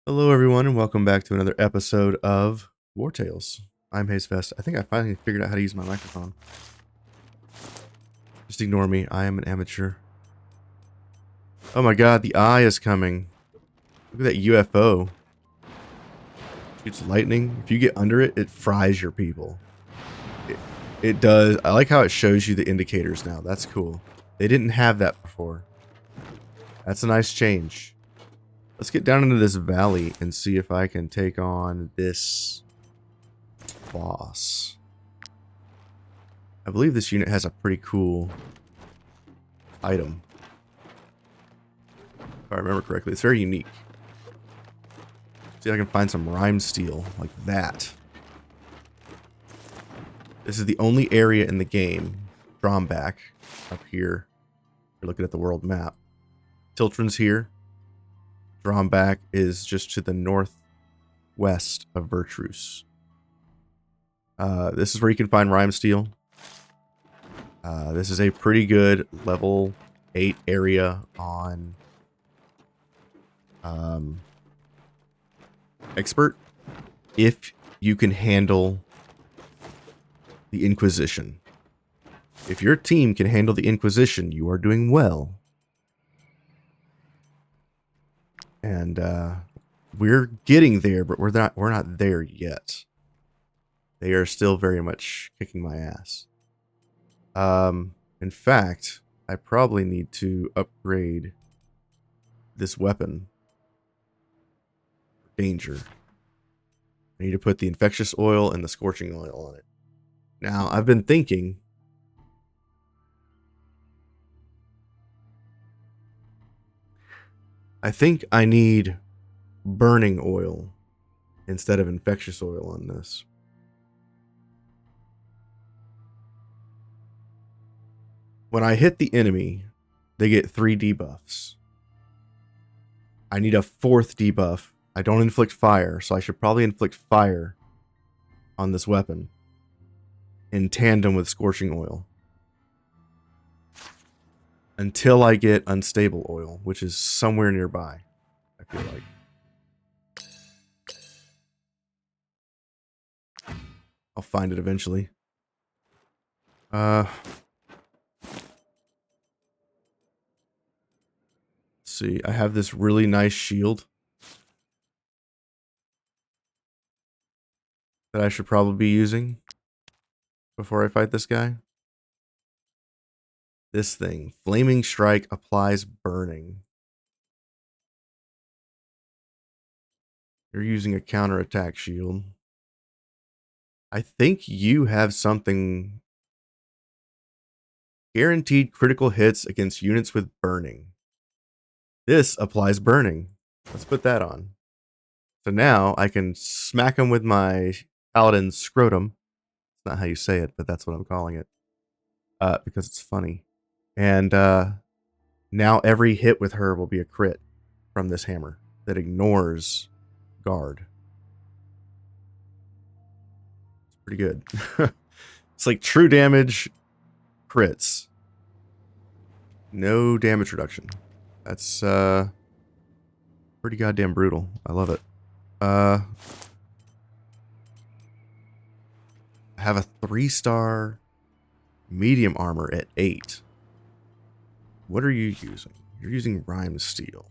Hello, everyone, and welcome back to another episode of Wartales. I'm Hazefest. I think I finally figured out how to use my microphone. Just ignore me. I am an amateur. Oh my god, the eye is coming. Look at that UFO. Shoots lightning. If you get under it, it fries your people. It does. I like how it shows you the indicators now. That's cool. They didn't have that before. That's a nice change. Let's get down into this valley and see if I can take on this boss. I believe this unit has a pretty cool item. If I remember correctly, it's very unique. See if I can find some rhyme steel like that. This is the only area in the game, drawn back up here. You're looking at the world map. Tiltron's here. Drawn back is just to the northwest of Virtruce. This is where you can find rhyme steel. This is a pretty good level 8 area on expert if you can handle the Inquisition. If your team can handle the Inquisition, you are doing well. And we're getting there, but we're not there yet. They are still very much kicking my ass. In fact, I probably need to upgrade this weapon. Danger. I need to put the infectious oil and the scorching oil on it. Now, I've been thinking, I think I need burning oil instead of infectious oil on this. When I hit the enemy, they get 3 debuffs. I need a 4th debuff. I don't inflict fire, so I should probably inflict fire on this weapon in tandem with scorching oil. Until I get unstable oil, which is somewhere nearby, I feel like. I'll find it eventually. Let's see. I have this really nice shield that I should probably be using before I fight this guy. This thing. Flaming Strike applies burning. You're using a counterattack shield. I think you have something. Guaranteed critical hits against units with burning. This applies burning. Let's put that on. So now I can smack him with my paladin scrotum. It's not how you say it, but that's what I'm calling it. Because it's funny. And now every hit with her will be a crit from this hammer that ignores guard. It's pretty good. It's like true damage crits. No damage reduction. That's pretty goddamn brutal. I love it. I have a 3-star medium armor at 8. What are you using? You're using rhyme steel.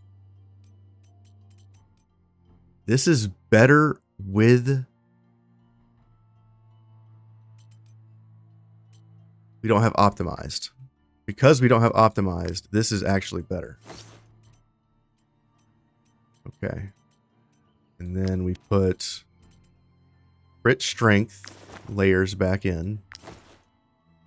This is better with... We don't have optimized. Because we don't have optimized, this is actually better. Okay. And then we put crit strength layers back in,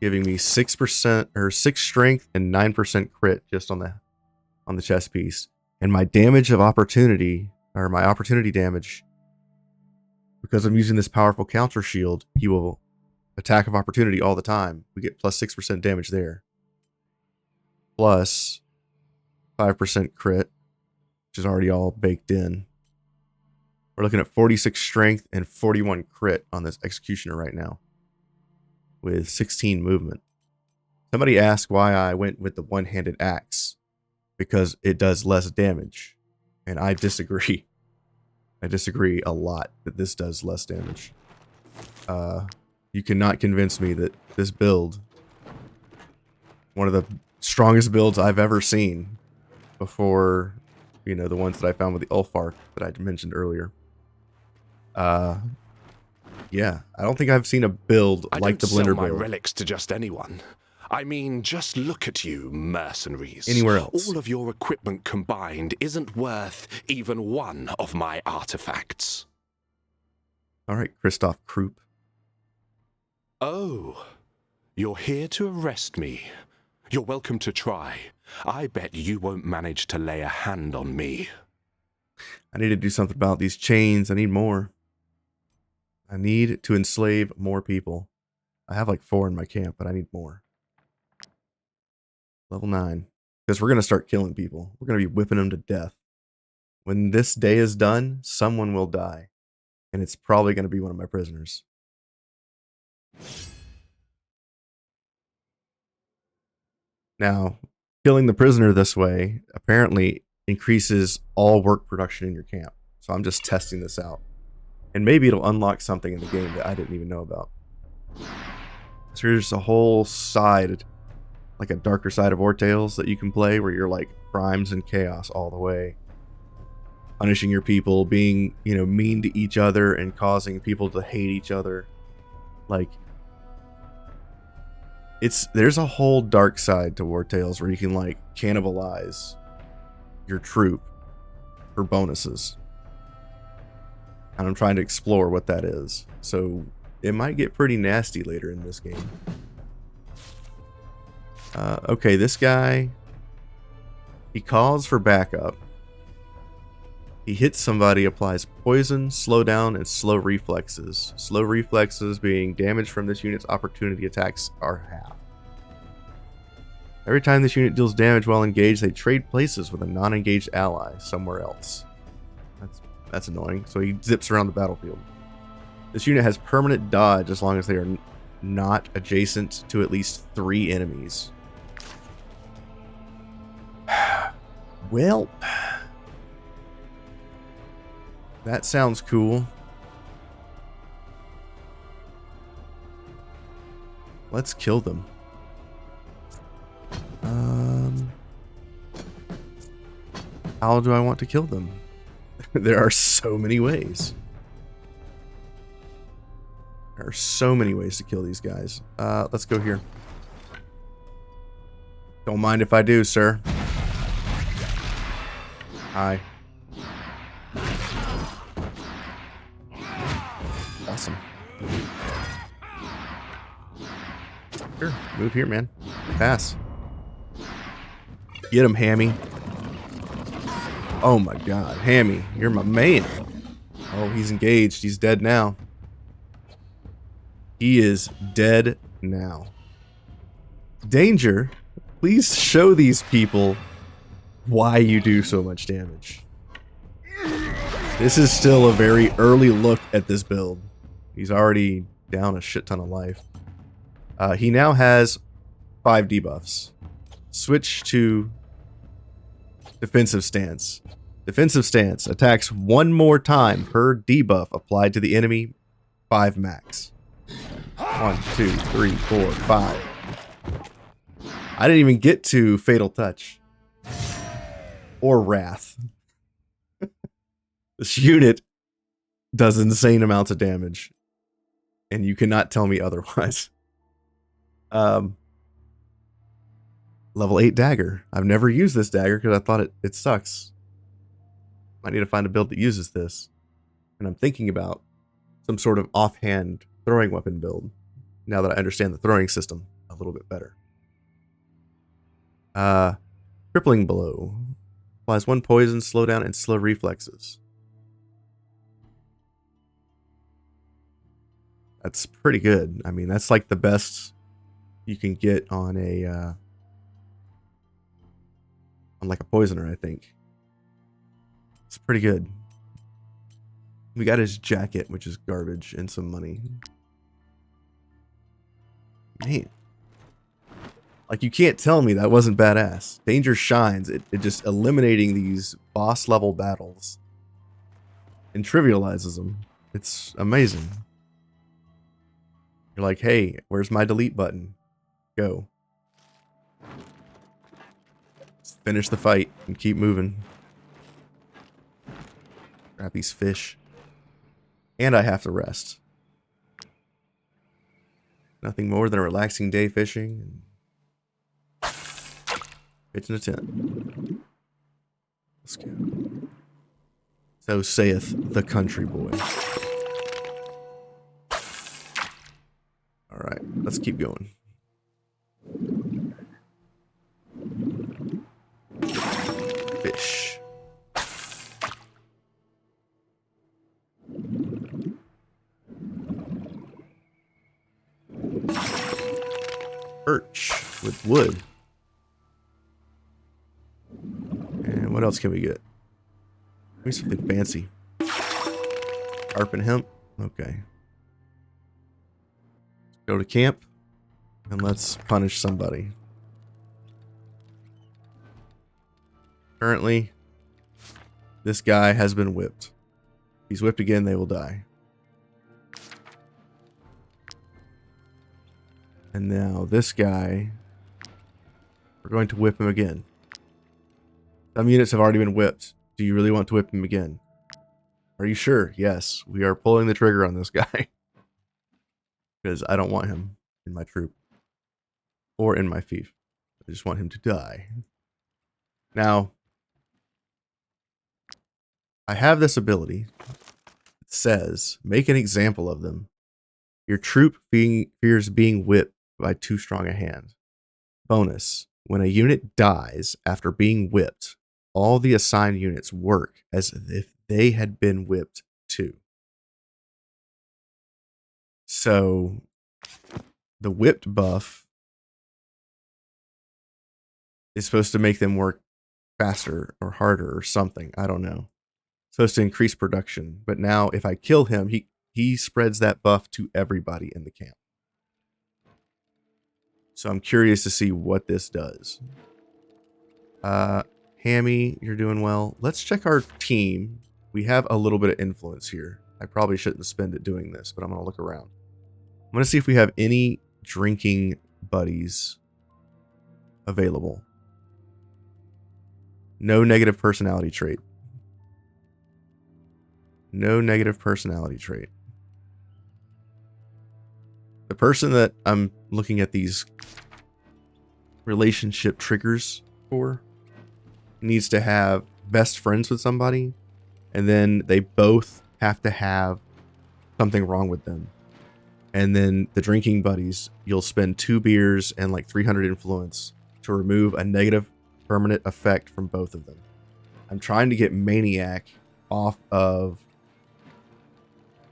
giving me 6% or 6 strength and 9% crit just on the chest piece. And my damage of opportunity, or my opportunity damage, because I'm using this powerful counter shield, he will attack of opportunity all the time. We get plus 6% damage there. Plus 5% crit, which is already all baked in. We're looking at 46 strength and 41 crit on this executioner right now, with 16 movement. Somebody asked why I went with the one-handed axe, because it does less damage, and I disagree. I disagree a lot that this does less damage. You cannot convince me that this build, one of the strongest builds I've ever seen before, you know, the ones that I found with the Ulfark that I mentioned earlier. Yeah, I don't think I've seen a build like the Blender build. I don't sell my relics to just anyone. I mean, just look at you, mercenaries. Anywhere else. All of your equipment combined isn't worth even one of my artifacts. All right, Kristoff Kruppe. Oh, you're here to arrest me. You're welcome to try. I bet you won't manage to lay a hand on me. I need to do something about these chains. I need more. I need to enslave more people. I have like 4 in my camp, but I need more. Level 9. Because we're going to start killing people. We're going to be whipping them to death. When this day is done, someone will die. And it's probably going to be one of my prisoners. Now, killing the prisoner this way apparently increases all work production in your camp. So I'm just testing this out. And maybe it'll unlock something in the game that I didn't even know about. So here's a whole side, like a darker side of Wartales that you can play where you're like crimes and chaos all the way. Punishing your people, being, you know, mean to each other and causing people to hate each other. Like, there's a whole dark side to Wartales where you can like cannibalize your troop for bonuses. And I'm trying to explore what that is. So it might get pretty nasty later in this game. Okay, this guy, he calls for backup. He hits somebody, applies poison, slowdown, and slow reflexes. Slow reflexes being damage from this unit's opportunity attacks are half. Every time this unit deals damage while engaged, they trade places with a non-engaged ally somewhere else. That's annoying. So he zips around the battlefield. This unit has permanent dodge as long as they are not adjacent to at least 3 enemies. Well, that sounds cool. Let's kill them. How do I want to kill them? There are so many ways. There are so many ways to kill these guys. Let's go here. Don't mind if I do, sir. Hi. Awesome. Sure, move here, man. Pass. Get him, Hammy. Oh my god, Hammy, you're my man. Oh, he's engaged. He's dead now. He is dead now. Danger, please show these people why you do so much damage. This is still a very early look at this build. He's already down a shit ton of life. He now has 5 debuffs. Switch to defensive stance. Defensive stance attacks 1 more time per debuff applied to the enemy. 5 max. 1, 2, 3, 4, 5. I didn't even get to Fatal Touch. Or Wrath. This unit does insane amounts of damage. And you cannot tell me otherwise. Level 8 dagger. I've never used this dagger because I thought it sucks. I need to find a build that uses this. And I'm thinking about some sort of offhand throwing weapon build. Now that I understand the throwing system a little bit better. Crippling Blow. Applies 1 poison, slowdown, and slow reflexes. That's pretty good. I mean, that's like the best you can get on a on like a poisoner, I think. It's pretty good. We got his jacket, which is garbage, and some money. Man. Like, you can't tell me that wasn't badass. Danger shines. It just eliminating these boss level battles and trivializes them. It's amazing. You're like, hey, where's my delete button? Go. Let's finish the fight and keep moving. Grab these fish. And I have to rest. Nothing more than a relaxing day fishing and pitching a tent. Let's go. So saith the country boy. Alright, let's keep going. Fish. Perch with wood. And what else can we get? Maybe something fancy. Carp and hemp. Okay. Go to camp and let's punish somebody. Currently, this guy has been whipped. If he's whipped again, they will die. And now this guy, we're going to whip him again. Some units have already been whipped. Do you really want to whip him again? Are you sure? Yes, we are pulling the trigger on this guy. Because I don't want him in my troop. Or in my fief. I just want him to die. Now, I have this ability. It says, make an example of them. Your troop fears being whipped by too strong a hand. Bonus, when a unit dies after being whipped, all the assigned units work as if they had been whipped too. So, the whipped buff is supposed to make them work faster or harder or something. I don't know. It's supposed to increase production. But now if I kill him, he spreads that buff to everybody in the camp. So I'm curious to see what this does. Hammy, you're doing well. Let's check our team. We have a little bit of influence here. I probably shouldn't spend it doing this, but I'm going to look around. I'm going to see if we have any drinking buddies available. No negative personality trait. No negative personality trait. The person that I'm looking at these relationship triggers for needs to have best friends with somebody, and then they both have to have something wrong with them. And then the drinking buddies, you'll spend 2 beers and like 300 influence to remove a negative permanent effect from both of them. I'm trying to get Maniac off of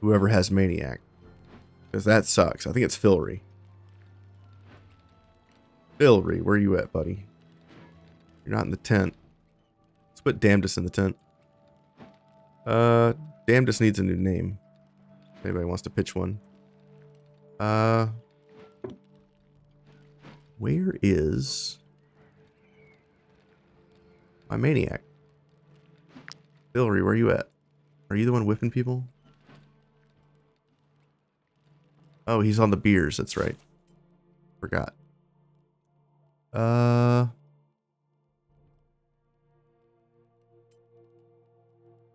whoever has Maniac, because that sucks. I think it's Filry. Filry, where are you at, buddy? You're not in the tent. Let's put Damnedest in the tent. Damnedest needs a new name. If anybody wants to pitch one. Where is my Maniac? Filry, where are you at? Are you the one whipping people? Oh, he's on the beers. That's right. Forgot.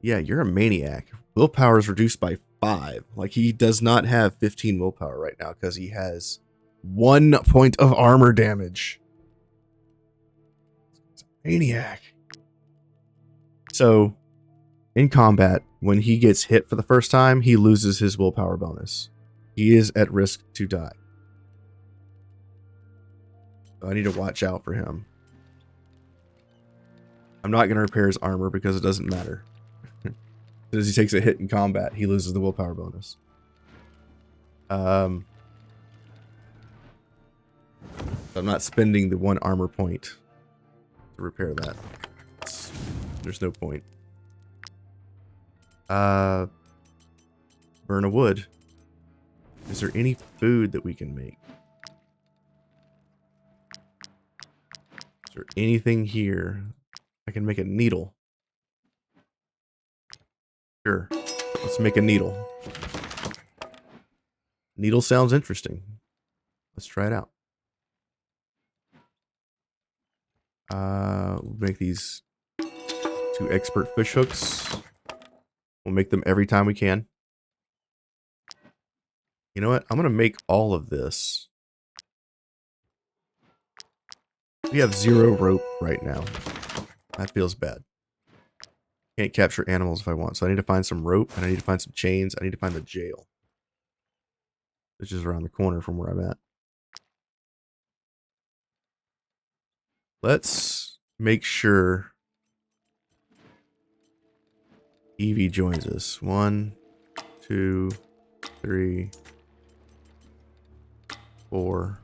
Yeah, you're a maniac. Willpower is reduced by 5. Like, he does not have 15 willpower right now because he has 1 point of armor damage. Maniac. So, in combat, when he gets hit for the first time, he loses his willpower bonus. He is at risk to die. So I need to watch out for him. I'm not going to repair his armor because it doesn't matter. As soon as he takes a hit in combat, he loses the willpower bonus. So I'm not spending the 1 armor point to repair that. There's no point. Burn a wood. Is there any food that we can make? Is there anything here? I can make a needle. Sure. Let's make a needle. Needle sounds interesting. Let's try it out. We'll make these 2 expert fish hooks. We'll make them every time we can. You know what? I'm going to make all of this. We have 0 rope right now. That feels bad. Can't capture animals if I want, so I need to find some rope, and I need to find some chains. I need to find the jail, which is around the corner from where I'm at. Let's make sure Evie joins us. 1, 2, 3, 4,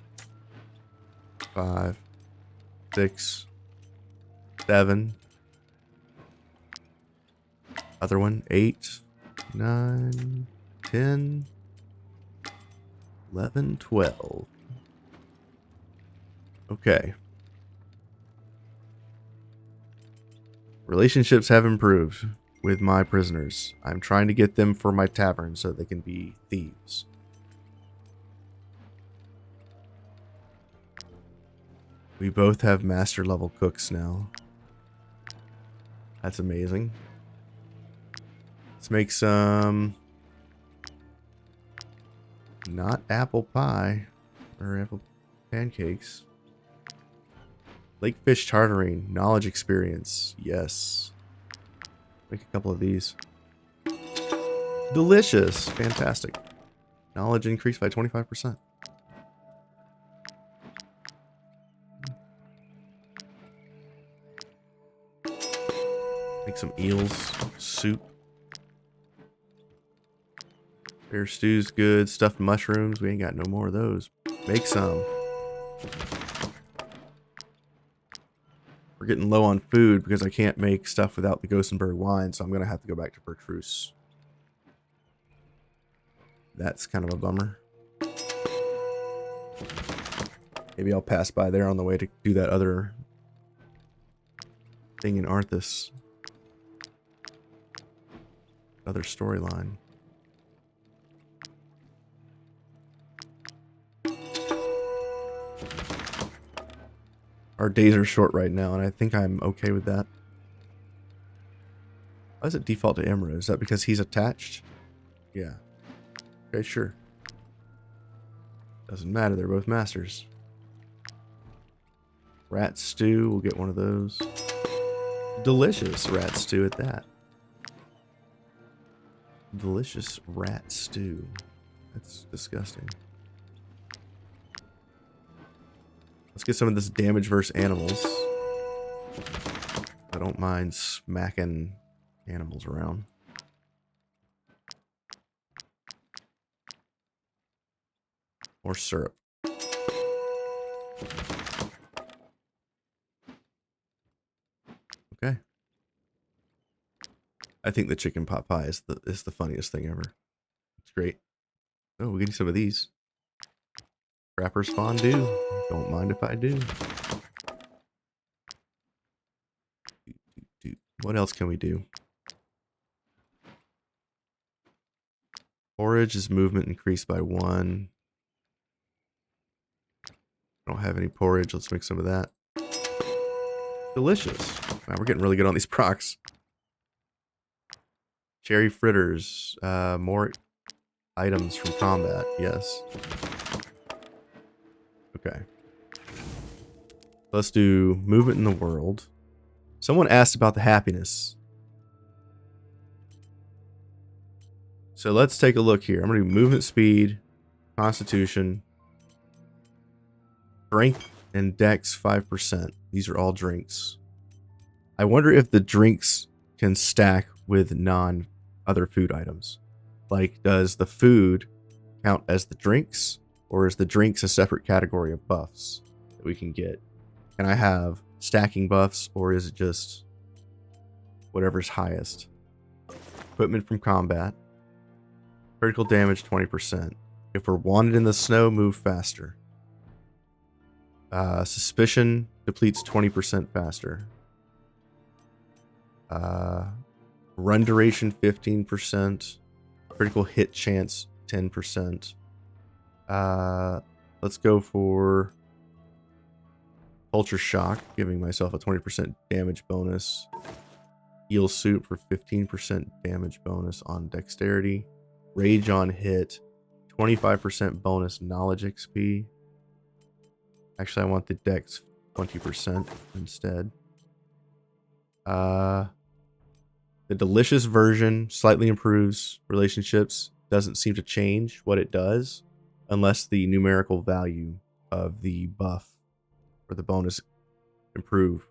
5, 6, 7. Other one, 8, 9, 10, 11, 12. Okay. Relationships have improved with my prisoners. I'm trying to get them for my tavern so they can be thieves. We both have master level cooks now. That's amazing. Let's make some... not apple pie. Or apple pancakes. Lake fish tartarine. Knowledge experience. Yes. Make a couple of these. Delicious. Fantastic. Knowledge increased by 25%. Make some eels. Soup. Bear stew's good. Stuffed mushrooms. We ain't got no more of those. Make some. We're getting low on food because I can't make stuff without the Gothenburg wine, so I'm going to have to go back to Pertruse. That's kind of a bummer. Maybe I'll pass by there on the way to do that other thing in Arthas. Other storyline. Our days are short right now, and I think I'm okay with that. Why does it default to Emerald? Is that because he's attached? Yeah. Okay, sure. Doesn't matter, they're both masters. Rat stew, we'll get one of those. Delicious rat stew at that. Delicious rat stew. That's disgusting. Let's get some of this damage versus animals. I don't mind smacking animals around. Or syrup. Okay. I think the chicken pot pie is the funniest thing ever. It's great. Oh, we're getting some of these. Crapper's fondue. Don't mind if I do. What else can we do? Porridge is movement increased by 1. I don't have any porridge. Let's make some of that. Delicious. Wow, we're getting really good on these procs. Cherry fritters. More items from combat. Yes. Okay. Let's do movement in the world. Someone asked about the happiness. So let's take a look here. I'm going to do movement speed, constitution, strength, and dex 5%. These are all drinks. I wonder if the drinks can stack with non-other food items. Like, does the food count as the drinks? Or is the drinks a separate category of buffs that we can get? Can I have stacking buffs, or is it just whatever's highest? Equipment from combat. Critical damage 20%. If we're wanted in the snow, move faster. Suspicion depletes 20% faster. Run duration 15%. Critical hit chance 10%. Let's go for Culture Shock, giving myself a 20% damage bonus. Heal Suit for 15% damage bonus on Dexterity. Rage on hit, 25% bonus Knowledge XP. Actually, I want the Dex 20% instead. The Delicious version slightly improves relationships. Doesn't seem to change what it does unless the numerical value of the buff or the bonus improve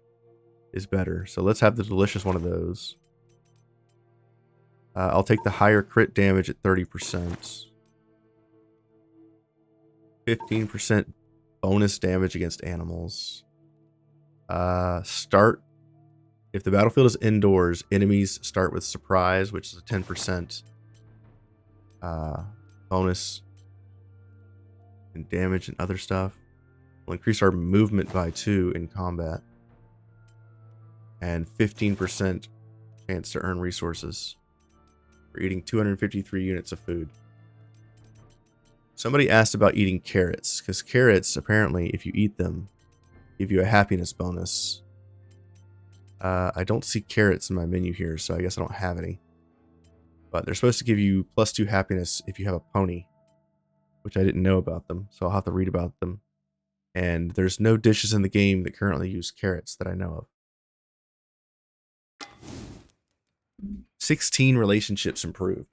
is better. So let's have the Delicious one of those. I'll take the higher crit damage at 30%. 15% bonus damage against animals. Start. If the battlefield is indoors, enemies start with Surprise, which is a 10% bonus in damage and other stuff. We'll increase our movement by 2 in combat. And 15% chance to earn resources. We're eating 253 units of food. Somebody asked about eating carrots, because carrots, apparently, if you eat them, give you a happiness bonus. I don't see carrots in my menu here, so I guess I don't have any. But they're supposed to give you +2 happiness if you have a pony, which I didn't know about them, so I'll have to read about them. And there's no dishes in the game that currently use carrots that I know of. 16 relationships improved.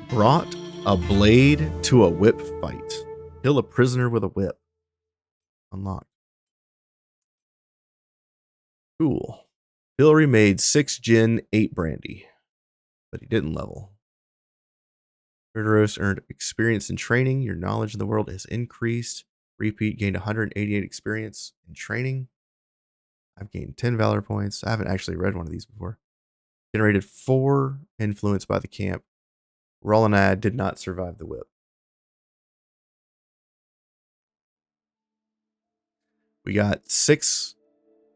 Brought a blade to a whip fight. Kill a prisoner with a whip. Unlocked. Cool. Hillary made 6 gin, 8 brandy. But he didn't level. Verderos earned experience in training. Your knowledge of the world has increased. Repeat gained 188 experience in training. I've gained 10 valor points. I haven't actually read one of these before. Generated 4 influence by the camp. Rolanad did not survive the whip. We got 6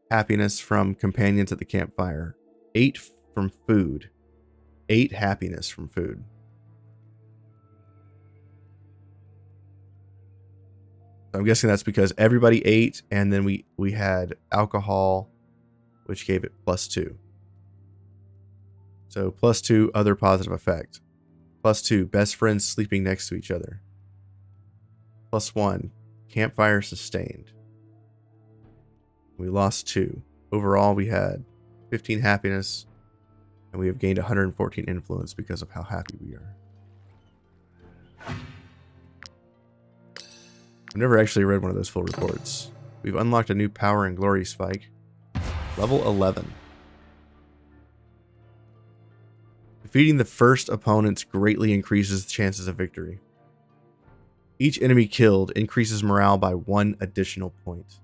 happiness from companions at the campfire. 8 from food. 8 happiness from food. I'm guessing that's because everybody ate, and then we had alcohol, which gave it +2. So +2 other positive effect. +2 best friends sleeping next to each other. +1 campfire sustained. We lost 2. Overall, we had 15 happiness, and we have gained 114 influence because of how happy we are. I've never actually read one of those full reports. We've unlocked a new power and glory spike. Level 11. Defeating the first opponent greatly increases the chances of victory. Each enemy killed increases morale by 1 additional point.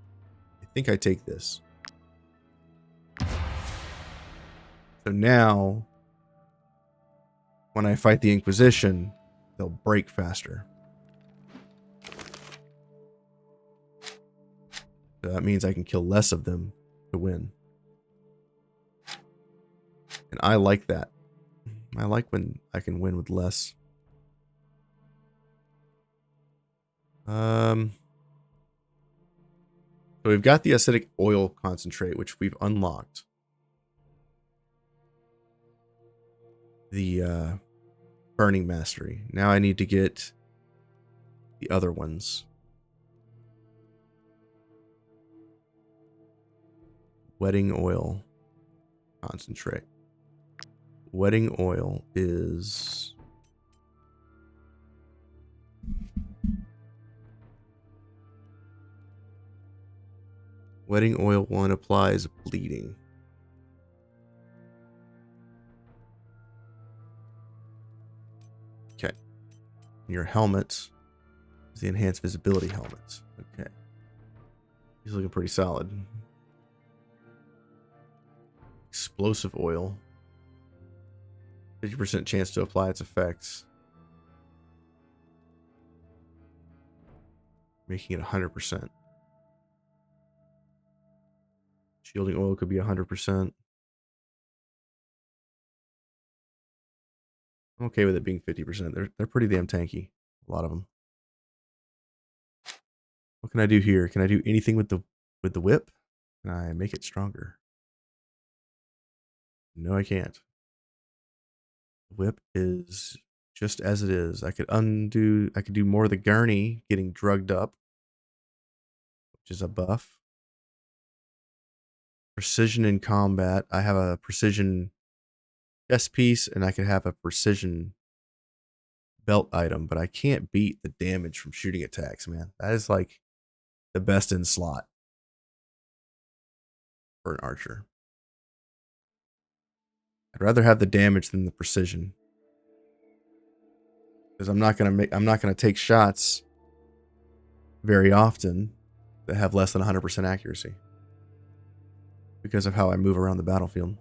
I think I take this. So now, when I fight the Inquisition, they'll break faster. So that means I can kill less of them to win. And I like that. I like when I can win with less. So we've got the acidic oil concentrate, which we've unlocked. The burning mastery. Now I need to get the other ones. Wedding oil concentrate. Wedding oil is... Wedding oil 1 applies bleeding. Okay. Your helmet is the enhanced visibility helmet. Okay. He's looking pretty solid. Explosive oil. 50% chance to apply its effects. Making it 100%. Shielding oil could be 100%. I'm okay with it being 50%. They're pretty damn tanky. A lot of them. What can I do here? Can I do anything with the whip? Can I make it stronger? No, I can't. The whip is just as it is. I could do more of the gurney getting drugged up, which is a buff. Precision in combat. I have a precision chest piece, and I could have a precision belt item, but I can't beat the damage from shooting attacks, man. That is like the best in slot for an archer. I'd rather have the damage than the precision, because I'm not gonna take shots very often that have less than 100% accuracy because of how I move around the battlefield.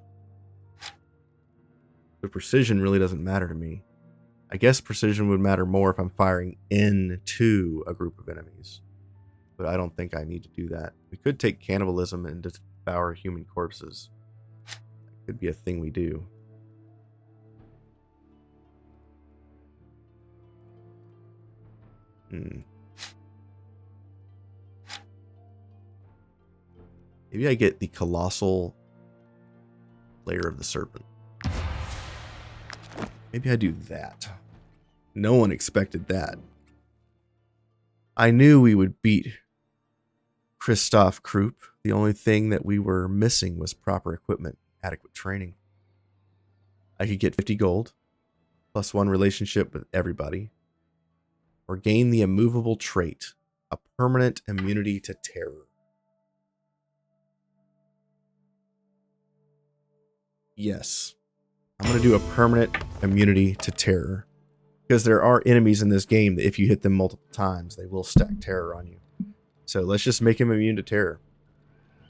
The precision really doesn't matter to me. I guess precision would matter more if I'm firing into a group of enemies, but I don't think I need to do that. We could take cannibalism and devour human corpses. That could be a thing we do. Maybe I get the colossal layer of the serpent. Maybe I do that. No one expected that. I knew we would beat Kristoff Kruppe. The only thing that we were missing was proper equipment, adequate training. I could get 50 gold, +1 relationship with everybody, or gain the immovable trait, a permanent immunity to terror. Yes. I'm going to do a permanent immunity to terror. Because there are enemies in this game that if you hit them multiple times, they will stack terror on you. So let's just make him immune to terror.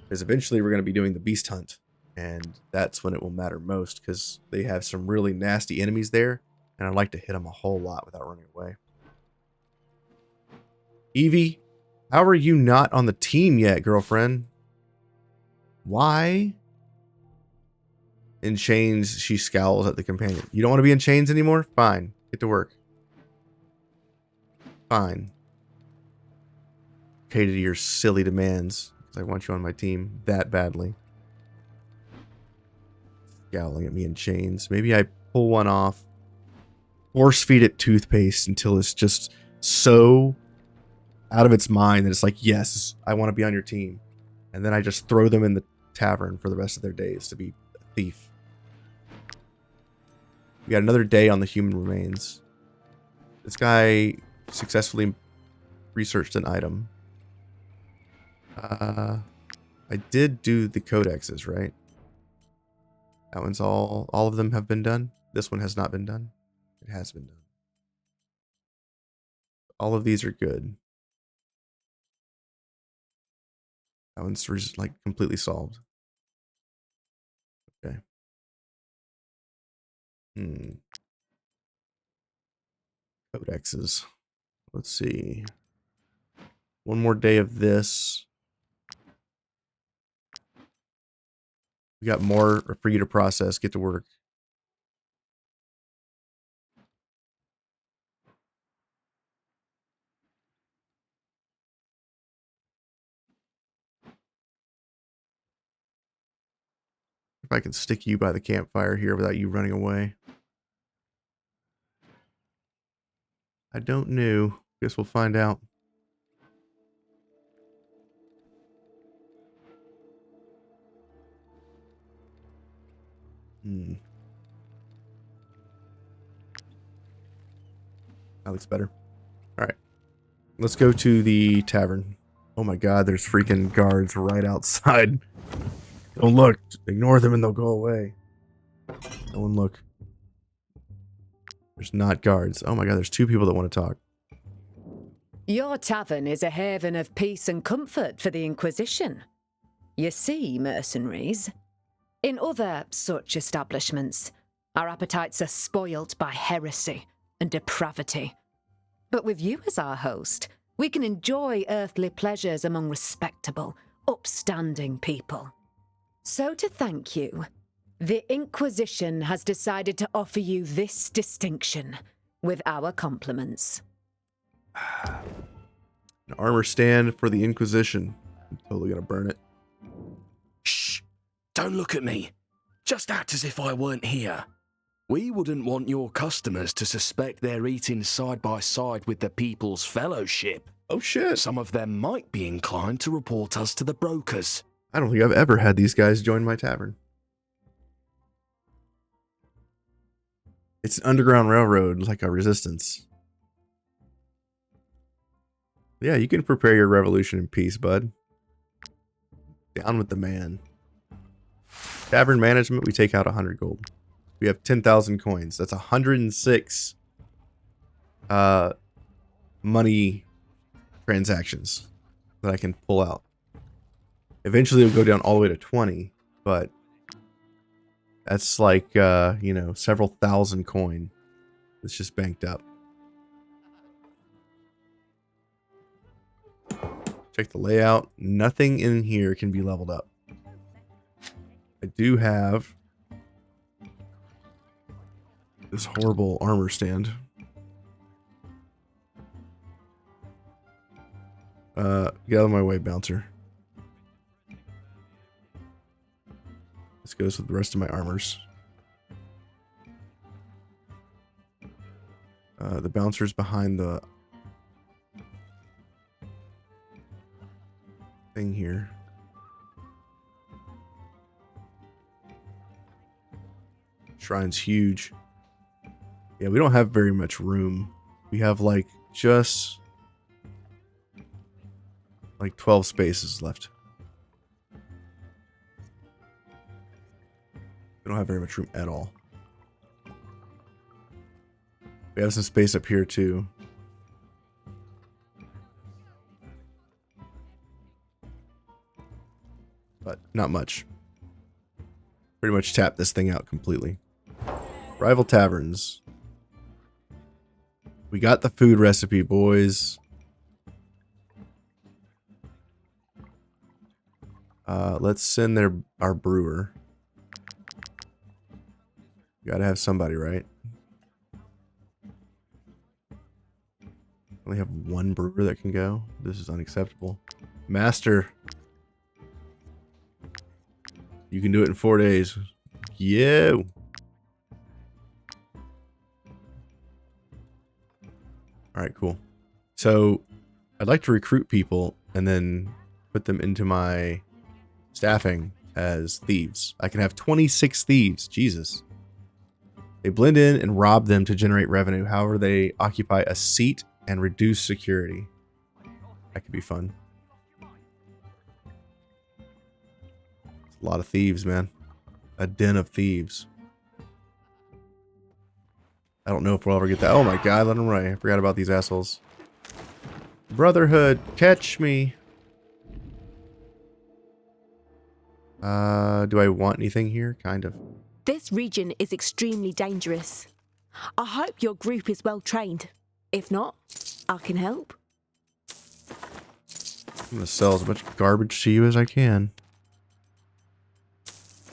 Because eventually we're going to be doing the beast hunt. And that's when it will matter most. Because they have some really nasty enemies there. And I'd like to hit them a whole lot without running away. Evie, how are you not on the team yet, girlfriend? Why? In chains, she scowls at the companion. You don't want to be in chains anymore? Fine. Get to work. Fine. Okay to your silly demands. Because I want you on my team that badly. Scowling at me in chains. Maybe I pull one off. Force feed it toothpaste until it's just so out of its mind that it's like, yes, I want to be on your team. And then I just throw them in the tavern for the rest of their days to be a thief. We got another day on the human remains. This guy successfully researched an item. I did do the codexes, right? That one's all of them have been done. This one has not been done. It has been done. All of these are good. That one's just like completely solved. Okay. Codexes. Let's see. One more day of this. We got more for you to process. Get to work. If I can stick you by the campfire here without you running away. I don't know. Guess we'll find out. That looks better. Alright. Let's go to the tavern. Oh my god, there's freaking guards right outside. Don't look. Ignore them and they'll go away. No one look. There's not guards. Oh my god, there's 2 people that want to talk. Your tavern is a haven of peace and comfort for the Inquisition. You see, mercenaries, in other such establishments, our appetites are spoilt by heresy and depravity. But with you as our host, we can enjoy earthly pleasures among respectable, upstanding people. So to thank you, The Inquisition has decided to offer you this distinction, with our compliments. An armor stand for the Inquisition. I'm totally gonna burn it. Shh! Don't look at me. Just act as if I weren't here. We wouldn't want your customers to suspect they're eating side by side with the People's Fellowship. Oh shit. Some of them might be inclined to report us to the brokers. I don't think I've ever had these guys join my tavern. It's an underground railroad, like a resistance. Yeah, you can prepare your revolution in peace, bud. Down with the man. Tavern management, we take out 100 gold. We have 10,000 coins. That's 106 money transactions that I can pull out. Eventually it'll go down all the way to 20, but that's like, you know, several thousand coin. It's just banked up. Check the layout. Nothing in here can be leveled up. I do have this horrible armor stand. Get out of my way, bouncer. This goes with the rest of my armors. The bouncer's behind the thing here. Shrine's huge. Yeah, we don't have very much room. We have like just like 12 spaces left. We don't have very much room at all. We have some space up here too. But not much. Pretty much tap this thing out completely. Rival taverns. We got the food recipe, boys. Let's send our brewer. Gotta have somebody, right? Only have one brewer that can go. This is unacceptable. Master. You can do it in 4 days. Yeah. Alright, cool. So, I'd like to recruit people and then put them into my staffing as thieves. I can have 26 thieves. Jesus. They blend in and rob them to generate revenue. However, they occupy a seat and reduce security. That could be fun. It's a lot of thieves, man. A den of thieves. I don't know if we'll ever get that. Oh my god, let them run. I forgot about these assholes. Brotherhood, catch me. Do I want anything here? Kind of. This region is extremely dangerous. I hope your group is well trained. If not, I can help. I'm gonna sell as much garbage to you as I can.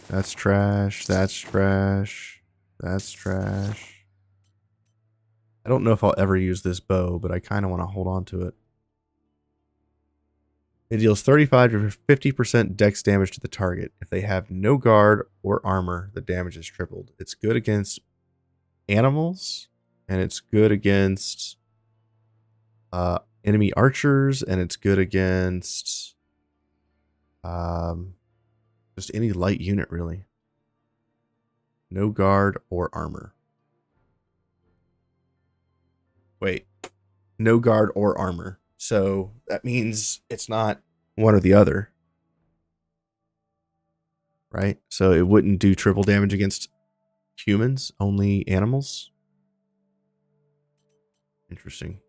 That's trash. That's trash. That's trash. I don't know if I'll ever use this bow, but I kind of want to hold on to it. It deals 35 to 50% dex damage to the target. If they have no guard or armor, the damage is tripled. It's good against animals, and it's good against enemy archers, and it's good against just any light unit, really. No guard or armor. Wait. No guard or armor. So that means it's not one or the other. Right? So it wouldn't do triple damage against humans, only animals. Interesting.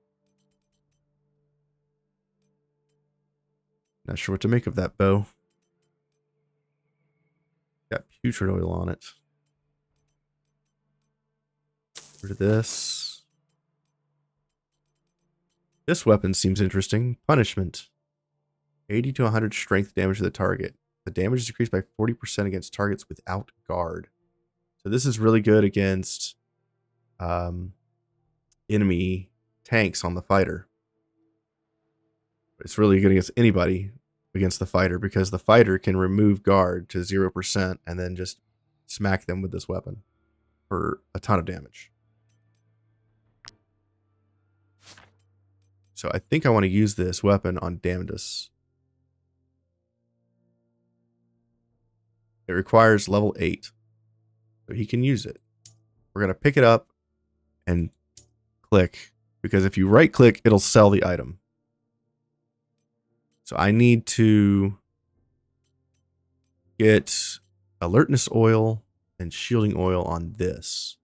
Not sure what to make of that bow. Got putrid oil on it. Rid of this. This weapon seems interesting. Punishment. 80 to 100 strength damage to the target. The damage is decreased by 40% against targets without guard. So this is really good against enemy tanks on the fighter. It's really good against anybody against the fighter because the fighter can remove guard to 0% and then just smack them with this weapon for a ton of damage. So I think I want to use this weapon on Damnedus. It requires level 8. So he can use it. We're going to pick it up and click. Because if you right click, it'll sell the item. So I need to get alertness oil and shielding oil on this.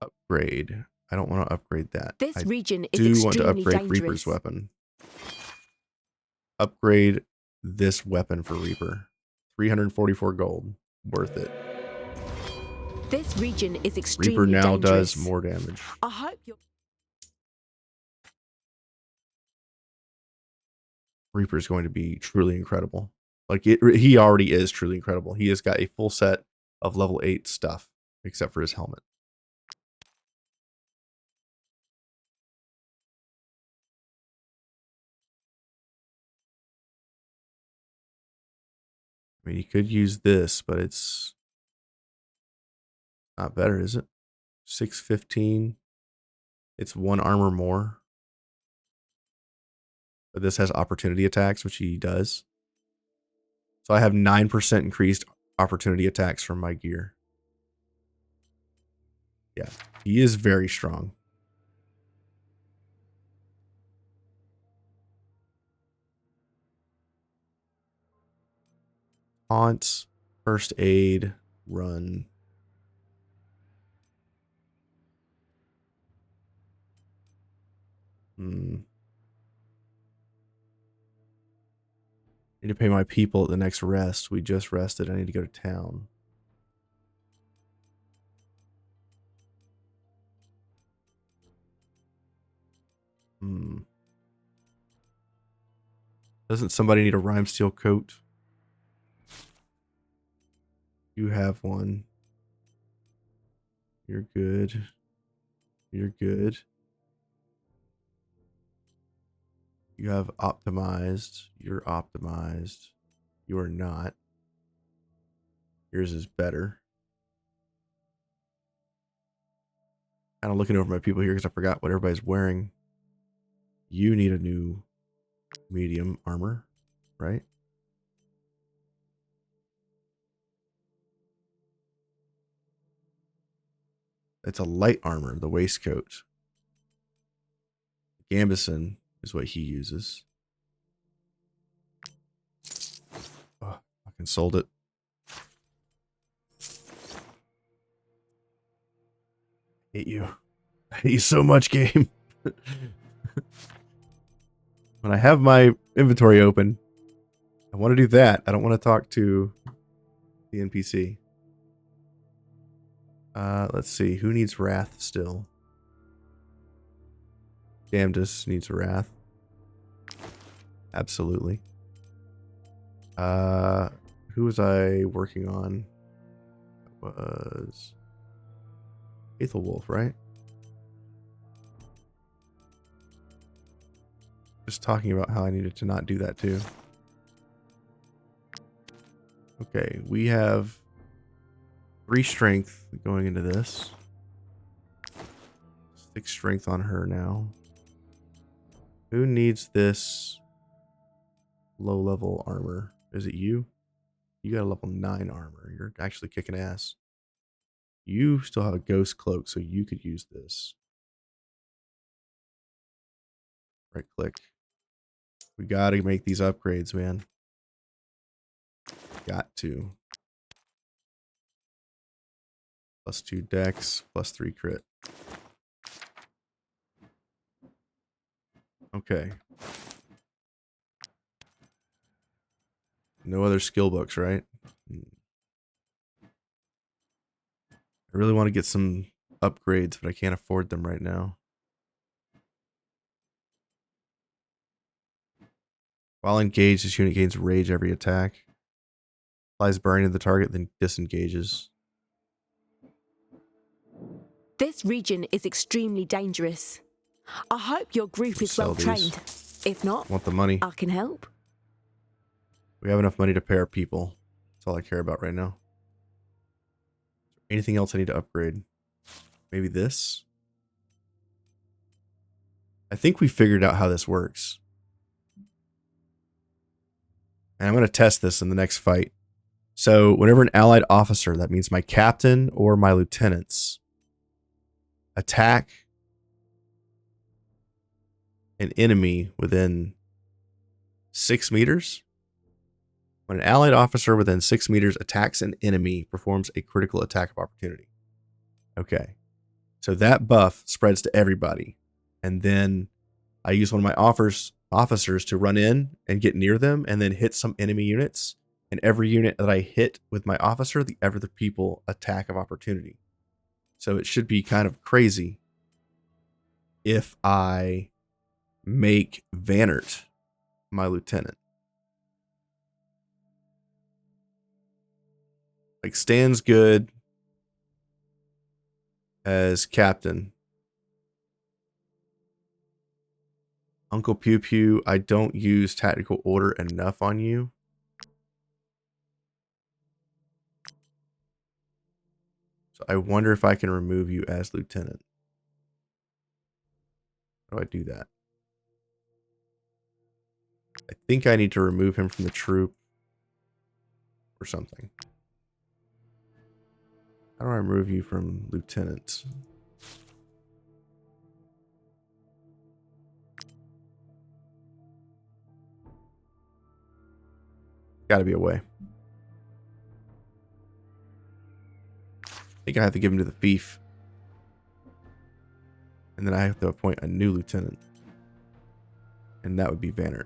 Upgrade. I don't want to upgrade that. This region is I do extremely want to upgrade dangerous. Reaper's weapon. Upgrade this weapon for Reaper. 344 gold. Worth it. This region is extremely Reaper now dangerous. does more damage. I hope you're... Reaper is going to be truly incredible. Like he already is truly incredible. He has got a full set of level 8 stuff, except for his helmet. I mean, you could use this, but it's not better, is it? 615. It's 1 armor more. But this has opportunity attacks, which he does. So I have 9% increased opportunity attacks from my gear. Yeah, he is very strong. Taunt, first aid, run. Need to pay my people at the next rest. We just rested. I need to go to town. Doesn't somebody need a rhyme steel coat? You have one. You're good. You're good. You have optimized. You're optimized. You are not. Yours is better. Kind of looking over my people here because I forgot what everybody's wearing. You need a new medium armor, right? It's a light armor, the waistcoat. Gambison is what he uses. Oh, fucking sold it. I hate you. I hate you so much, game. When I have my inventory open, I want to do that. I don't want to talk to the NPC. Let's see. Who needs Wrath still? Damnedus needs Wrath. Absolutely. Who was I working on? It was Aethelwolf, right? Just talking about how I needed to not do that too. Okay, we have 3 strength going into this. 6 strength on her now. Who needs this low level armor? Is it you? You got a level 9 armor. You're actually kicking ass. You still have a ghost cloak, so you could use this. Right click. We gotta make these upgrades, man. Got to. +2 dex, +3 crit. Okay. No other skill books, right? I really want to get some upgrades, but I can't afford them right now. While engaged, this unit gains rage every attack. Applies burning to the target, then disengages. This region is extremely dangerous. I hope your group is Sell well these. trained. If not, Want the money. I can help. We have enough money to pay our people. That's all I care about right now. Anything else I need to upgrade? Maybe this? I think we figured out how this works. And I'm going to test this in the next fight. So whenever an allied officer, that means my captain or my lieutenants, attack an enemy within 6 meters. When an allied officer within 6 meters attacks an enemy, performs a critical attack of opportunity. Okay. So that buff spreads to everybody. And then I use one of my officers to run in and get near them and then hit some enemy units. And every unit that I hit with my officer, the other people attack of opportunity. So it should be kind of crazy if I make Vannert my lieutenant. Like, Stan's good as captain. Uncle Pew Pew, I don't use tactical order enough on you. So I wonder if I can remove you as lieutenant. How do I do that? I think I need to remove him from the troop or something. How do I remove you from lieutenant? Gotta be a way. I think I have to give him to the Fief. And then I have to appoint a new lieutenant. And that would be Vannert.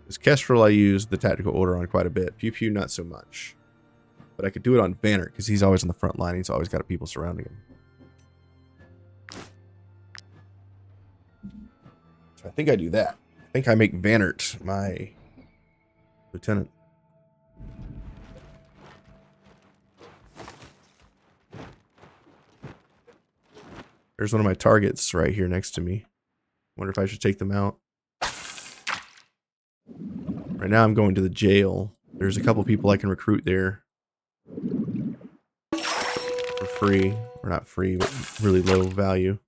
This Kestrel I use the tactical order on quite a bit. Pew Pew not so much. But I could do it on Vannert because he's always on the front line. He's always got people surrounding him. So I think I do that. I think I make Vannert my lieutenant. There's one of my targets right here next to me. Wonder if I should take them out. Right now I'm going to the jail. There's a couple people I can recruit there. For free. Or not free, but really low value.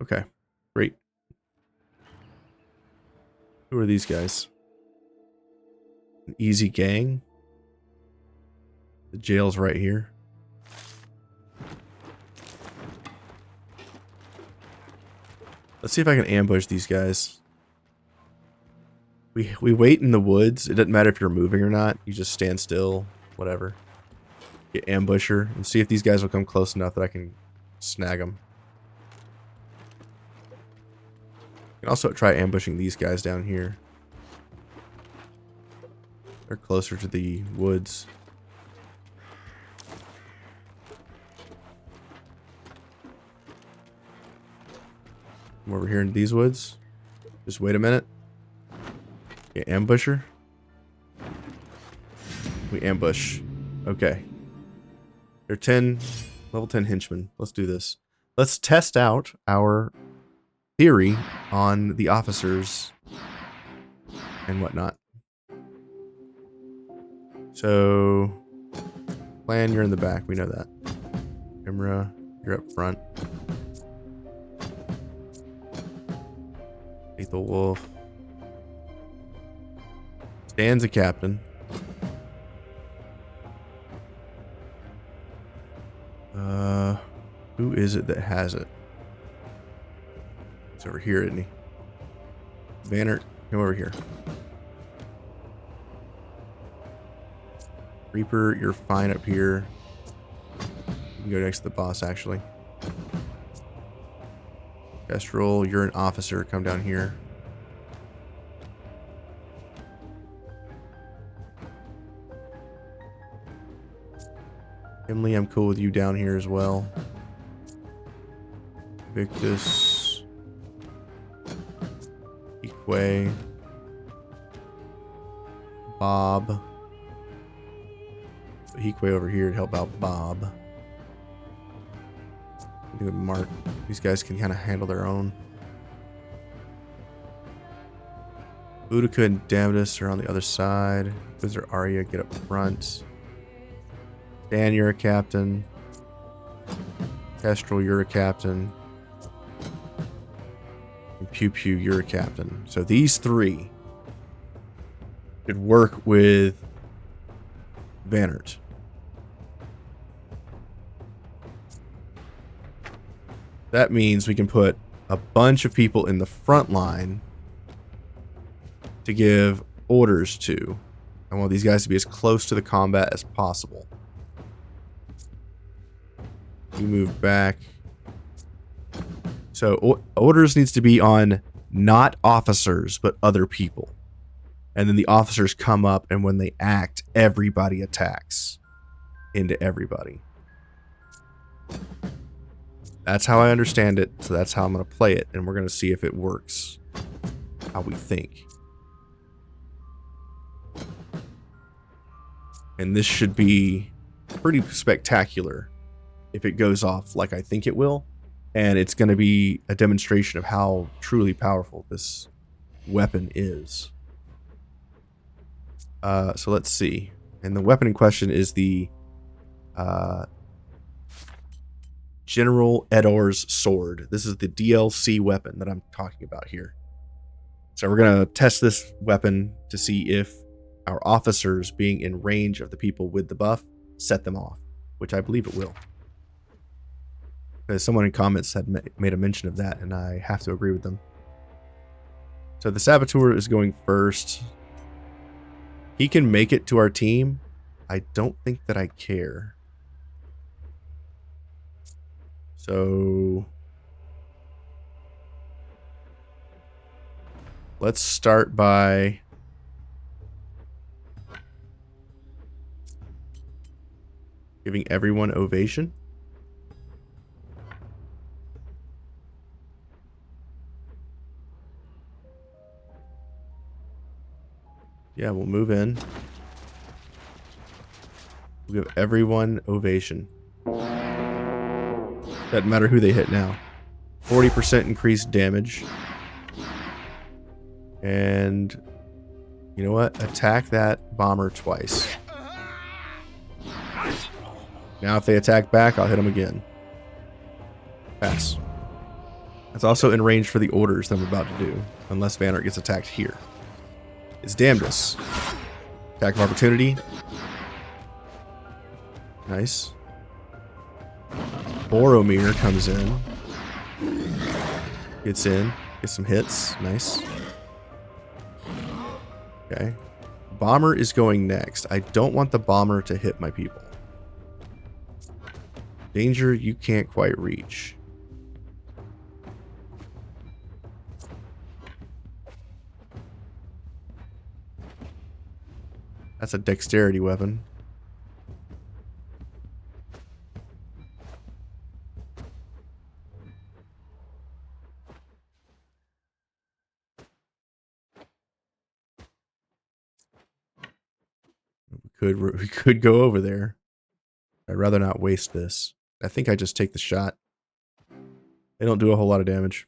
Okay, great. Who are these guys? An easy gang? The jail's right here. Let's see if I can ambush these guys. We wait in the woods. It doesn't matter if you're moving or not. You just stand still, whatever. Get ambusher and see if these guys will come close enough that I can snag them. You can also try ambushing these guys down here. They're closer to the woods. Come over here in these woods. Just wait a minute. Okay, ambusher. We ambush. Okay. They're 10, level 10 henchmen. Let's do this. Let's test out our theory on the officers and whatnot. So, Clan, you're in the back. We know that. Imra, you're up front. Lethal Wolf. Stan's a captain. Who is it that has it? It's over here, isn't he? Vannert, come over here. Reaper, you're fine up here. You can go next to the boss, actually. Kestrel, you're an officer. Come down here. Emily, I'm cool with you down here as well. Victus. Equa. Bob. Equa over here to help out Bob. Good Mark. These guys can kind of handle their own. Boudica and Damnus are on the other side. Wizard Arya, get up front. Dan, you're a captain. Kestrel, you're a captain. And Pew Pew, you're a captain. So these three could work with Vannert. That means we can put a bunch of people in the front line to give orders to. I want these guys to be as close to the combat as possible. You move back. So orders needs to be on not officers, but other people. And then the officers come up, and when they act, everybody attacks into everybody. That's how I understand it, so that's how I'm going to play it, and we're going to see if it works how we think. And this should be pretty spectacular if it goes off like I think it will, and it's going to be a demonstration of how truly powerful this weapon is. So let's see. And the weapon in question is the General Edor's sword. This is the DLC weapon that I'm talking about here. So we're going to test this weapon to see if our officers being in range of the people with the buff set them off, which I believe it will. Because someone in comments had made a mention of that, and I have to agree with them. So the Saboteur is going first. He can make it to our team. I don't think that I care. So let's start by giving everyone ovation. Yeah, we'll move in. We'll give everyone ovation. Doesn't matter who they hit now. 40% increased damage. And you know what? Attack that bomber twice. Now if they attack back, I'll hit them again. Pass. That's also in range for the orders that I'm about to do. Unless Vannert gets attacked here. It's Damnus. Attack of opportunity. Nice. Boromir comes in. Gets in. Gets some hits. Nice. Okay. Bomber is going next. I don't want the bomber to hit my people. Danger you can't quite reach. That's a dexterity weapon. We could go over there. I'd rather not waste this. I think I just take the shot. They don't do a whole lot of damage.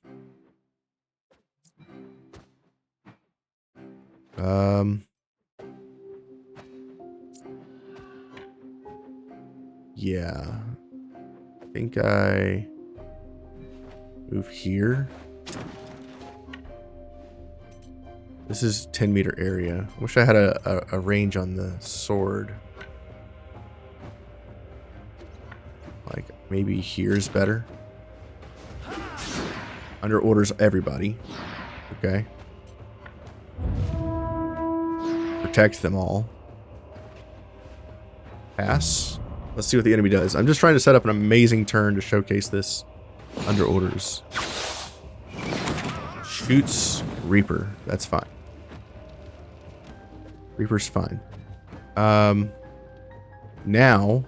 Yeah. I think I move here. This is 10-meter area. I wish I had a range on the sword. Like, maybe here's better. Under orders everybody. Okay. Protect them all. Pass. Let's see what the enemy does. I'm just trying to set up an amazing turn to showcase this under orders. Shoots Reaper. That's fine. Reaper's fine. Now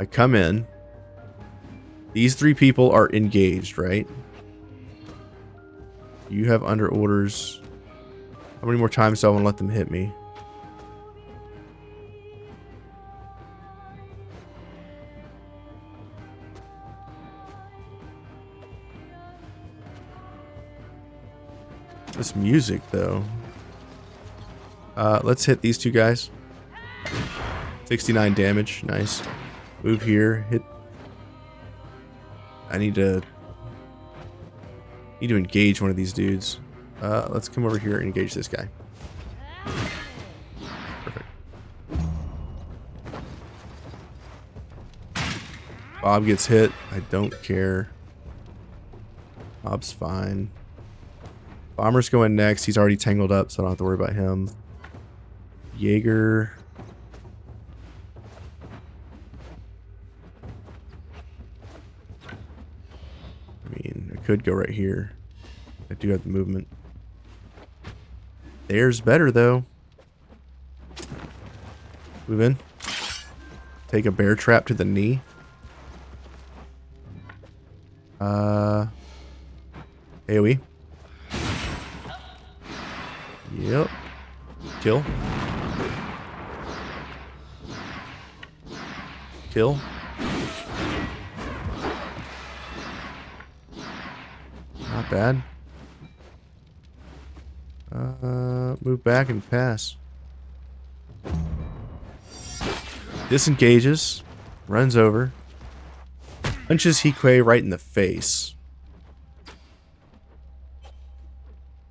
I come in. These 3 people are engaged, right? You have under orders. How many more times do I want to let them hit me? This music, though. Let's hit these 2 guys. 69 damage. Nice. Move here. Hit. I need to engage one of these dudes. Let's come over here and engage this guy. Perfect. Bob gets hit. I don't care. Bob's fine. Bomber's going next. He's already tangled up, so I don't have to worry about him. Jaeger. I mean, I could go right here. I do have the movement. There's better, though. Move in. Take a bear trap to the knee. AoE. Yep. Kill. Kill. Not bad. Move back and pass. Disengages. Runs over. Punches Hikwe right in the face.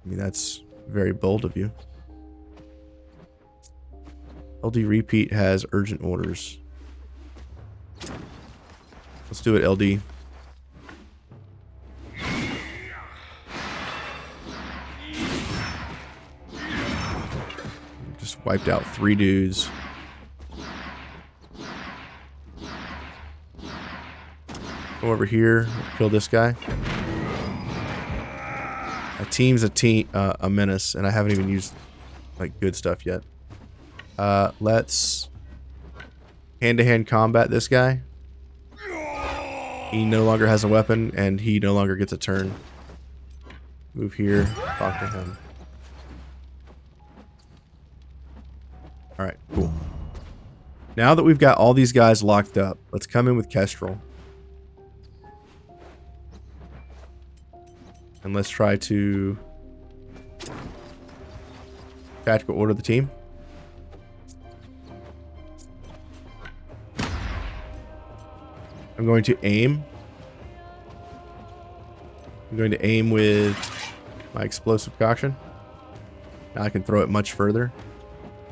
I mean, that's very bold of you. LD Repeat has urgent orders. Let's do it, LD. Just wiped out 3 dudes. Go over here, kill this guy. My team's a menace, and I haven't even used like good stuff yet. Let's hand-to-hand combat this guy. He no longer has a weapon, and he no longer gets a turn. Move here, talk to him. Alright, cool. Now that we've got all these guys locked up, let's come in with Kestrel. And let's try to tactical order the team. I'm going to aim. I'm going to aim with my explosive caution. Now I can throw it much further.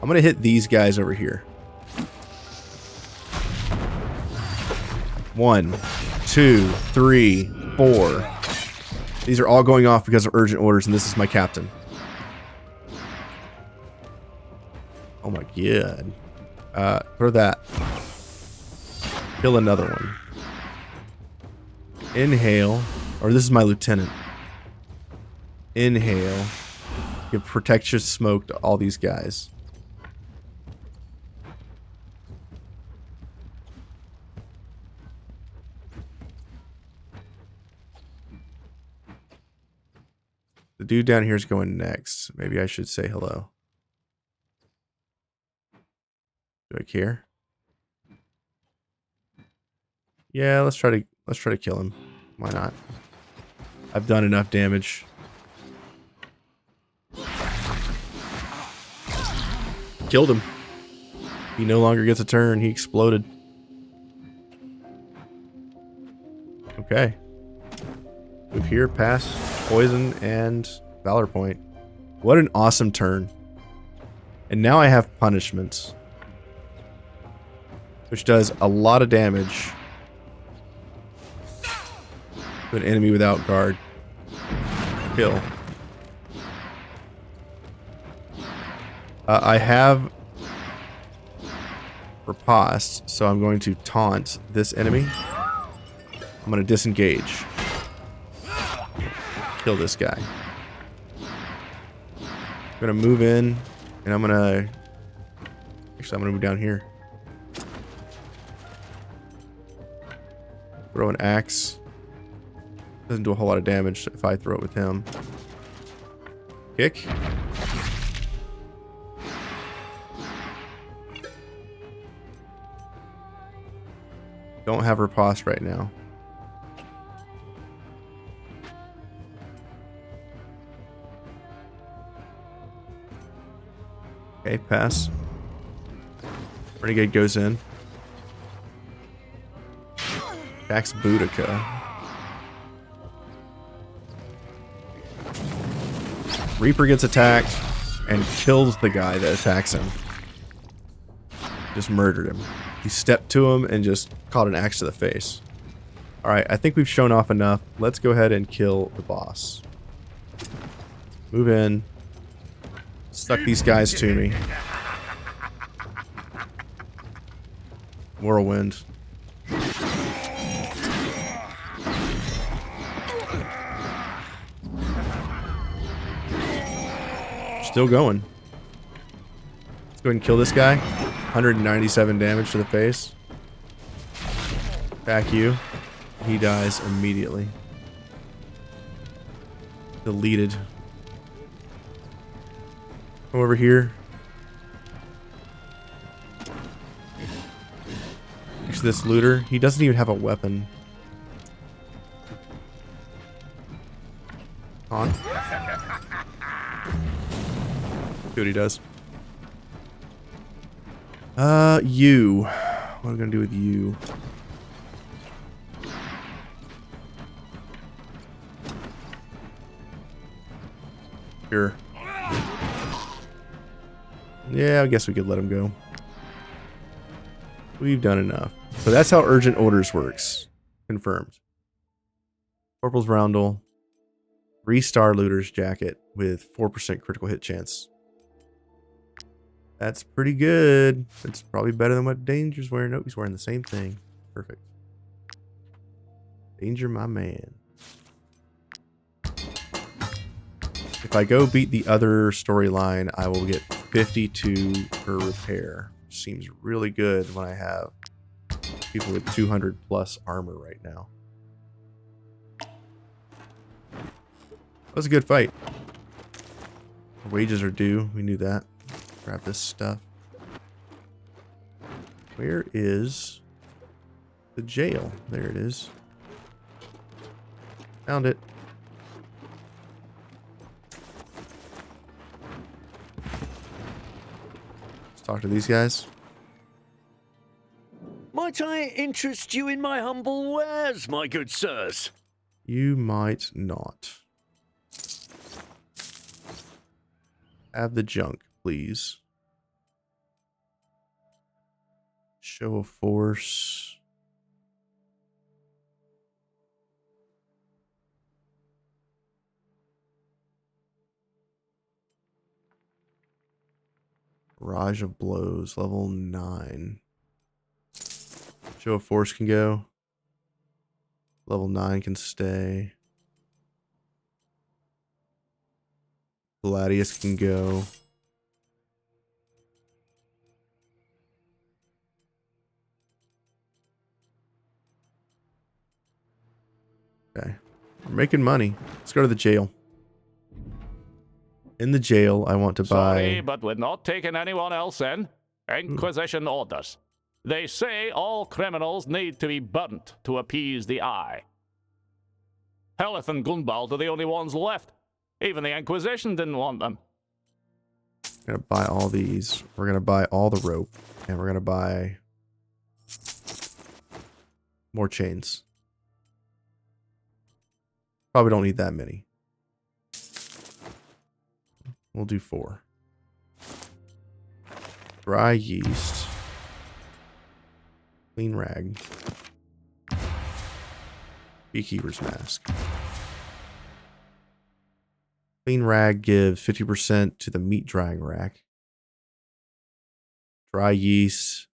I'm going to hit these guys over here. 1, 2, 3, 4. These are all going off because of urgent orders, and this is my captain. Oh my god. Throw that. Kill another one. Inhale. Or this is my lieutenant. Inhale. Give protection smoke to all these guys. The dude down here is going next. Maybe I should say hello. Do I care? Yeah, let's try to kill him. Why not? I've done enough damage. Killed him. He no longer gets a turn. He exploded. Okay. Move here, pass, poison, and valor point. What an awesome turn. And now I have punishments, which does a lot of damage to an enemy without guard. Kill. I have riposte, so I'm going to taunt this enemy. I'm going to disengage. Kill this guy. I'm going to move in, and I'm going to... Actually, I'm going to move down here. Throw an axe. Doesn't do a whole lot of damage if I throw it with him. Kick. Don't have riposte right now. Okay, pass. Renegade goes in. Attacks Boudica. Reaper gets attacked and kills the guy that attacks him. Just murdered him. He stepped to him and just caught an axe to the face. Alright, I think we've shown off enough. Let's go ahead and kill the boss. Move in. Stuck these guys to me. Whirlwind. Still going. Let's go ahead and kill this guy. 197 damage to the face. Back you. He dies immediately. Deleted. Come over here. Actually, this looter, he doesn't even have a weapon. On. See what he does. You. What am I gonna do with you? Sure. Yeah, I guess we could let him go. We've done enough. So that's how urgent orders works. Confirmed. Corporal's roundel. 3-star looter's jacket with 4% critical hit chance. That's pretty good. It's probably better than what Danger's wearing. Nope, he's wearing the same thing. Perfect. Danger, my man. If I go beat the other storyline, I will get 52 per repair. Seems really good when I have people with 200 plus armor right now. That was a good fight. Our wages are due. We knew that. Grab this stuff. Where is the jail? There it is. Found it. Let's talk to these guys. Might I interest you in my humble wares, my good sirs? You might not. Have the junk, please. Show of force. Barrage of blows, level 9. Show of force can go. Level 9 can stay. Gladius can go. Okay. We're making money. Let's go to the jail. In the jail, I want to Sorry, buy... but we're not taking anyone else in. Inquisition orders. They say all criminals need to be burnt to appease the eye. Helith and Gunbald are the only ones left. Even the Inquisition didn't want them. We're gonna buy all these. We're gonna buy all the rope. And we're gonna buy... more chains. Probably don't need that many. We'll do 4. Dry yeast. Clean rag. Beekeeper's mask. Clean rag gives 50% to the meat drying rack. Dry yeast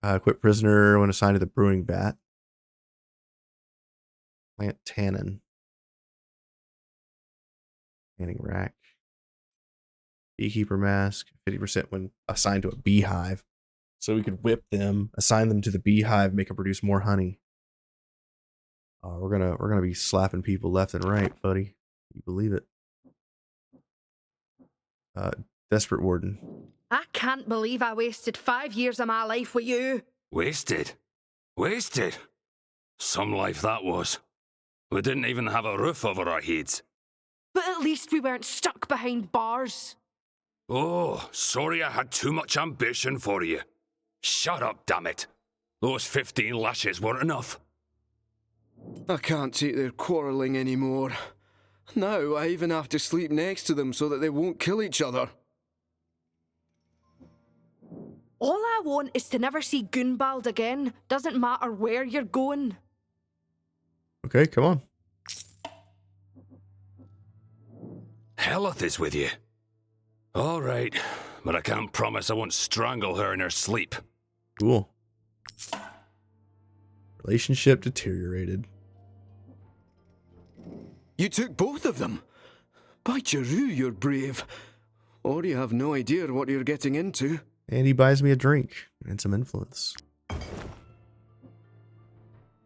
Equip prisoner when assigned to the brewing vat. Plant tannin. Tanning rack. Beekeeper mask. 50% when assigned to a beehive. So we could whip them, assign them to the beehive, make them produce more honey. We're gonna be slapping people left and right, buddy. You believe it? Desperate warden. I can't believe I wasted 5 years of my life with you. Wasted? Wasted? Some life that was. We didn't even have a roof over our heads. But at least we weren't stuck behind bars. Oh, sorry I had too much ambition for you. Shut up, damn it. Those 15 lashes weren't enough. I can't take their quarrelling anymore. Now I even have to sleep next to them so that they won't kill each other. All I want is to never see Gunbald again. Doesn't matter where you're going. Okay, come on. Heleth is with you. All right, but I can't promise I won't strangle her in her sleep. Cool. Relationship deteriorated. You took both of them? By Jeru, you're brave. Or you have no idea what you're getting into. And he buys me a drink and some influence.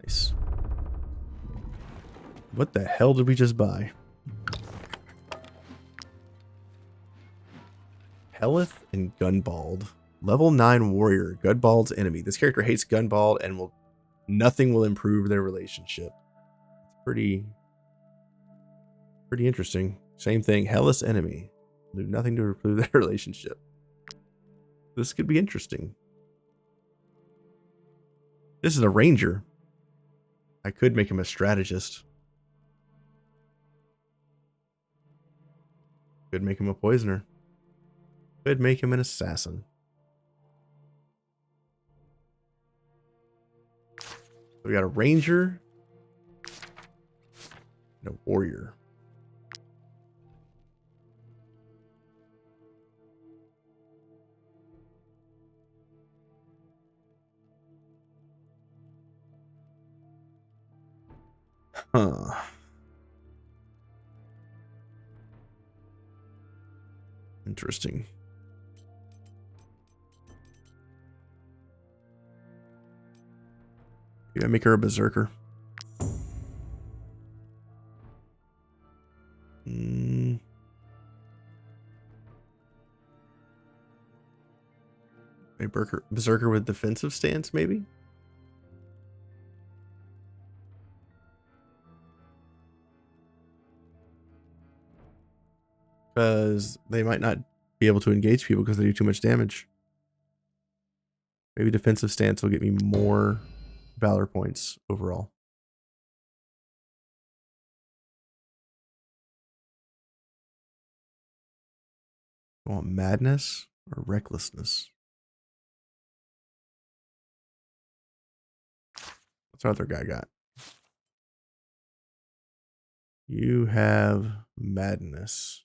Nice. What the hell did we just buy? Heleth and Gunbald. Level 9 warrior. Gunbald's enemy. This character hates Gunbald and nothing will improve their relationship. It's pretty interesting. Same thing. Heleth's enemy. Do nothing to improve their relationship. This could be interesting. This is a ranger. I could make him a strategist. Could make him a poisoner. Could make him an assassin. We got a ranger and a warrior. Huh. Interesting. Maybe I make her a berserker. A berserker with defensive stance, maybe? Because they might not be able to engage people because they do too much damage. Maybe defensive stance will get me more valor points overall. I want madness or recklessness. What's our other guy got? You have madness.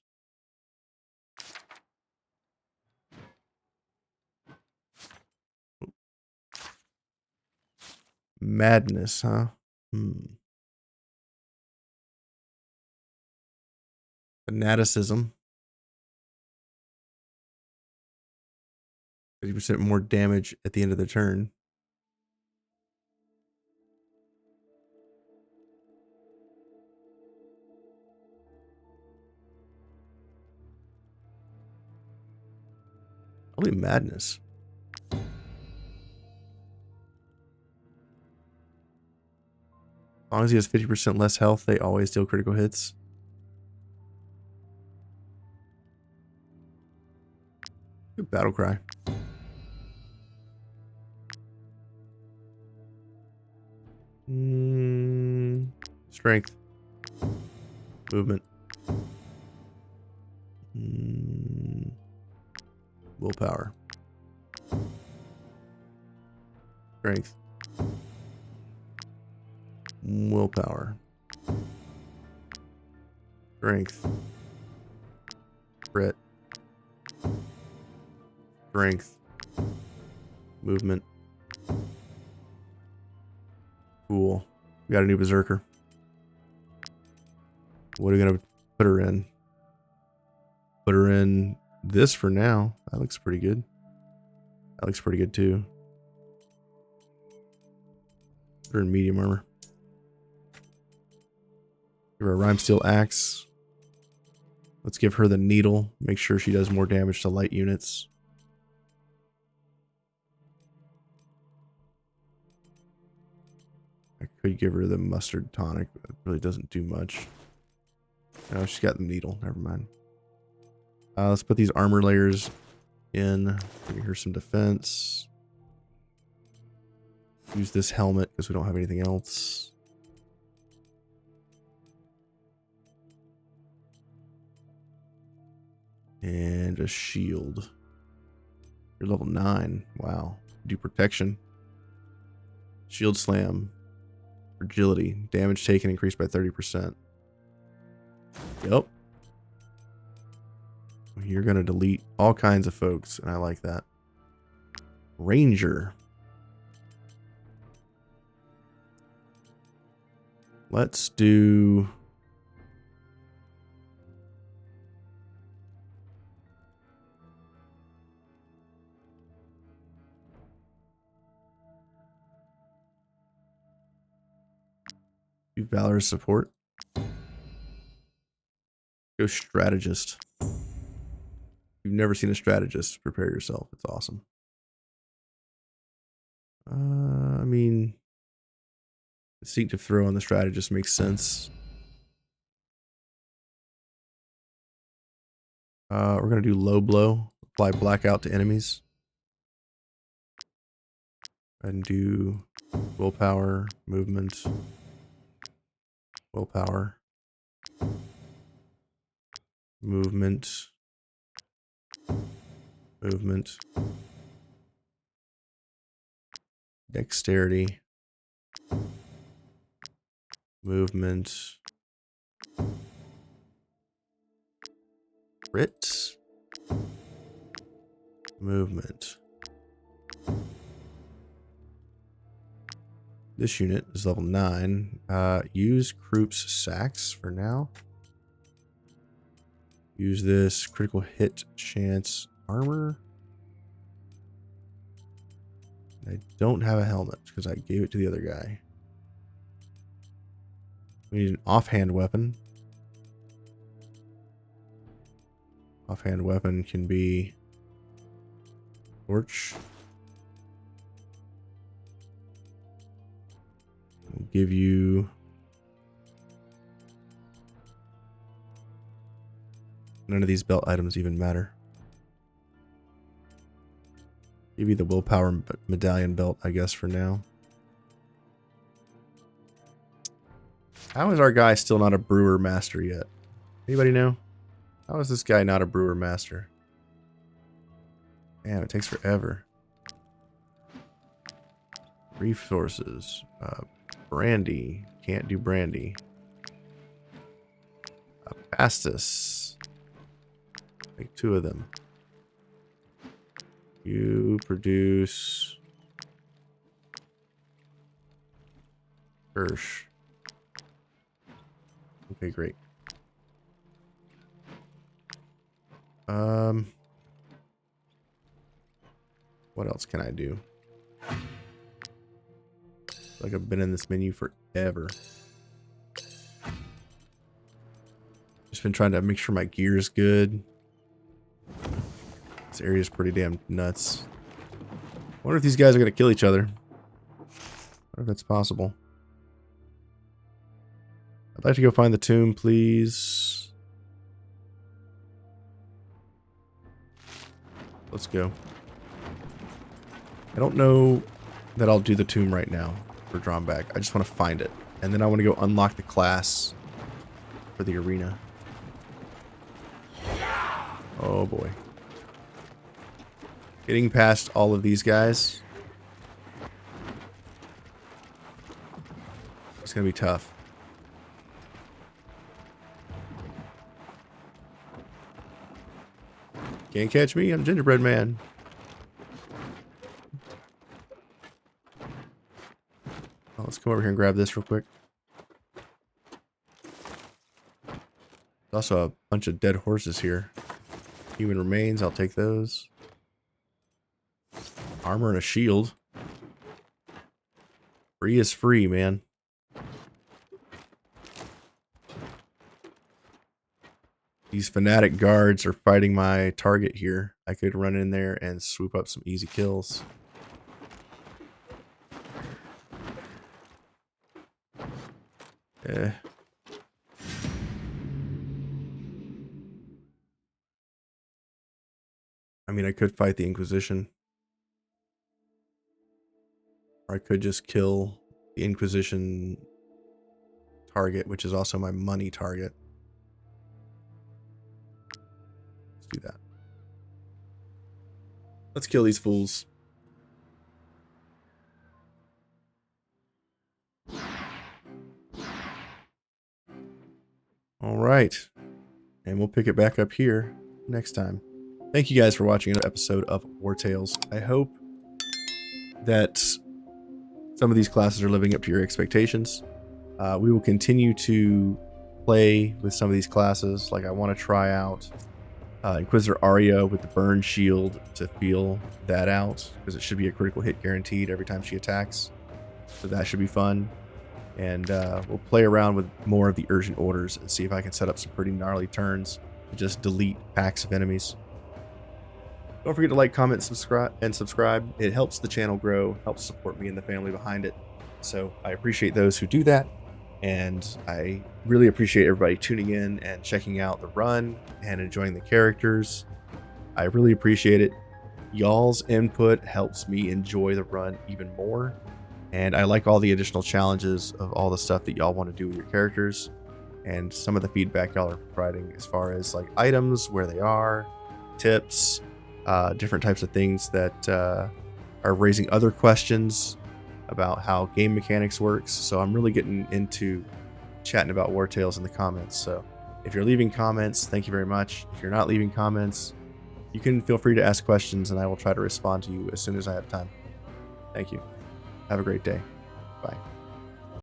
Madness, huh? Fanaticism. 50% more damage at the end of the turn. Probably madness. As long as he has 50% less health, they always deal critical hits. Good battle cry. Strength. Movement. Willpower. Strength. Willpower. Strength. Crit. Strength. Movement. Cool. We got a new berserker. What are we gonna put her in? Put her in this for now. That looks pretty good. That looks pretty good too. Put her in medium armor. Give her a rhyme steel axe. Let's give her the needle. Make sure she does more damage to light units. I could give her the mustard tonic, but it really doesn't do much. No, she's got the needle. Never mind. Let's put these armor layers in. Give her some defense. Use this helmet because we don't have anything else. And a shield. You're level 9. Wow. Do protection. Shield slam. Fragility. Damage taken increased by 30%. Yep. You're going to delete all kinds of folks, and I like that. Ranger. Let's do... do Valorous support. Go strategist. If you've never seen a strategist, prepare yourself. It's awesome. I mean, instinctive throw on the strategist makes sense. We're gonna do low blow. Apply blackout to enemies. And do willpower, movement, willpower, movement, movement, dexterity, movement, crit, movement. This unit is level 9. Use Kruppe's sacks for now. Use this critical hit chance armor. I don't have a helmet because I gave it to the other guy. We need an offhand weapon. Offhand weapon can be torch. We'll give you none of these belt items even matter. Give you the willpower medallion belt, I guess, for now. How is our guy still not a brewer master yet? Anybody know? How is this guy not a brewer master? Damn, it takes forever. Resources. Brandy. Can't do brandy. Pastis. Make 2 of them. You produce Hirsch. Okay, great. What else can I do? Like I've been in this menu forever. Just been trying to make sure my gear is good. This area is pretty damn nuts. I wonder if these guys are going to kill each other. I wonder if that's possible. I'd like to go find the tomb, please. Let's go. I don't know that I'll do the tomb right now for drawn back. I just want to find it. And then I want to go unlock the class for the arena. Oh boy. Getting past all of these guys. It's going to be tough. Can't catch me, I'm Gingerbread Man. Let's come over here and grab this real quick. There's also a bunch of dead horses here. Human remains, I'll take those. Armor and a shield. Free is free, man. These fanatic guards are fighting my target here. I could run in there and swoop up some easy kills. I mean, I could fight the Inquisition. Or I could just kill the Inquisition target, which is also my money target. Let's do that. Let's kill these fools. All right. And we'll pick it back up here next time. Thank you guys for watching an episode of Wartales. I hope that some of these classes are living up to your expectations. We will continue to play with some of these classes. Like I want to try out Inquisitor Arya with the burn shield to feel that out, because it should be a critical hit guaranteed every time she attacks. So that should be fun. And we'll play around with more of the urgent orders and see if I can set up some pretty gnarly turns to just delete packs of enemies. Don't forget to like, comment, subscribe. It helps the channel grow, helps support me and the family behind it. So I appreciate those who do that. And I really appreciate everybody tuning in and checking out the run and enjoying the characters. I really appreciate it. Y'all's input helps me enjoy the run even more. And I like all the additional challenges of all the stuff that y'all want to do with your characters. And some of the feedback y'all are providing as far as like items, where they are, tips, different types of things that are raising other questions about how game mechanics works. So I'm really getting into chatting about Wartales in the comments. So if you're leaving comments, thank you very much. If you're not leaving comments, you can feel free to ask questions and I will try to respond to you as soon as I have time. Thank you. Have a great day. Bye.